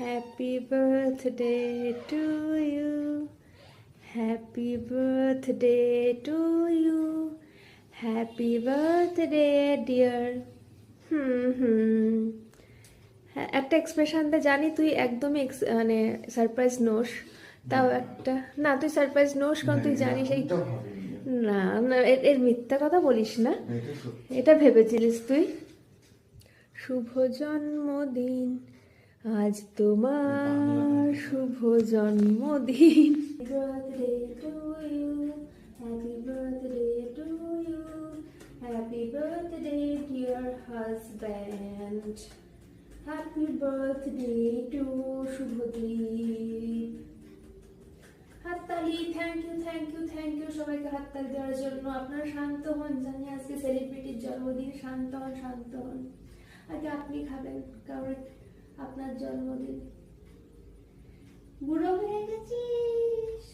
Happy birthday to you. Happy birthday to you. Happy birthday dear. হ্যাঁ, একটা expression দে, জানি তুই একদমই মানে সারপ্রাইজ নোস, তাও একটা না, তুই সারপ্রাইজ নোস কারণ তুই জানিস এই না না এর মিথ্যা কথা বলিস না, এটা ভেবেছিলিস তুই। শুভ জন্মদিন আজ তোমার, শুভ জন্মদিন। Birthday to you, happy birthday to you, happy birthday dear husband, happy birthday to Shubhadeep. হাততালি, thank you thank you thank you সবাইকে হাততালি দেওয়ার জন্য। আপনারা শান্ত হন, জানি আজকে সেলিব্রিটির জন্মদিন, শান্ত হন শান্ত হন। আগে আপনি খাবেন কারণ আপনার জন্মদিন। বুড়ো হয়ে গেছিস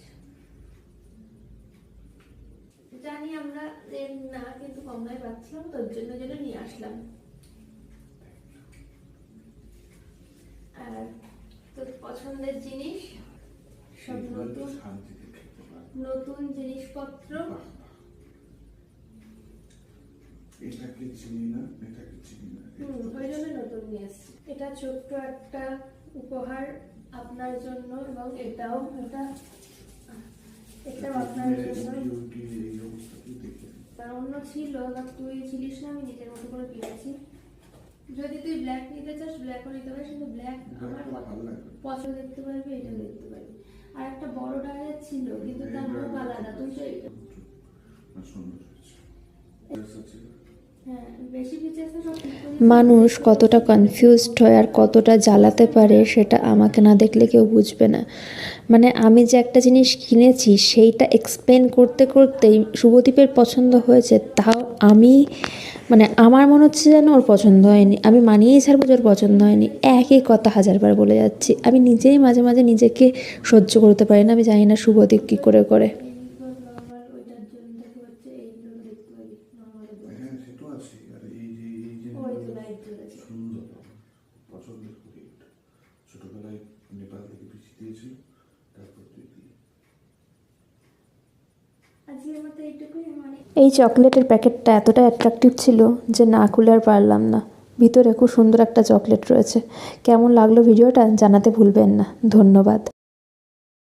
জানি আমরা, না কিন্তু কমলায় পাচ্ছিলাম, তোর জন্য যেন নিয়ে আসলাম। আর তোর পছন্দের জিনিস সব নতুন নতুন জিনিসপত্র। এটাকে চিনি না, এটাকে চিনি না, ওই জন্য নতুন নিয়ে এসেছি। এটা ছোট্ট একটা উপহার আপনার জন্য, এবং এটাও এটাও আপনার জন্য। অন্য ছিল বা তুই ছিলিস না, আমি নিজের মতো করে কিনেছি। যদি তুই ব্ল্যাক নিতে চাস ব্ল্যাকও নিতে পারিস, কিন্তু ব্ল্যাক আমার পছন্দ, দেখতে পারবি, এটা দেখতে পারবি। আর একটা বড় ডায়ার ছিল কিন্তু তার মুখ আলাদা, তুই তো এটা মানুষ কতটা কনফিউজড হয় আর কতটা জ্বালাতে পারে সেটা আমাকে না দেখলে কেউ বুঝবে না। মানে আমি যে একটা জিনিস কিনেছি সেইটা এক্সপ্লেন করতে করতেই শুভদীপের পছন্দ হয়েছে, তাও আমি মানে আমার মনে হচ্ছে যেন ওর পছন্দ হয়নি, আমি মানিয়েই ছাড়বো যে ওর পছন্দ হয়নি। একই কথা হাজারবার বলে যাচ্ছি, আমি নিজেই মাঝে মাঝে নিজেকে সহ্য করতে পারি না। আমি জানি না শুভদীপ কী করে করে। এই চকলেটের প্যাকেটটা এতটা অ্যাট্রাকটিভ ছিল যে না খুলে আর পারলাম না। ভিতরে খুব সুন্দর একটা চকলেট রয়েছে। কেমন লাগলো ভিডিওটা জানাতে ভুলবেন না। ধন্যবাদ।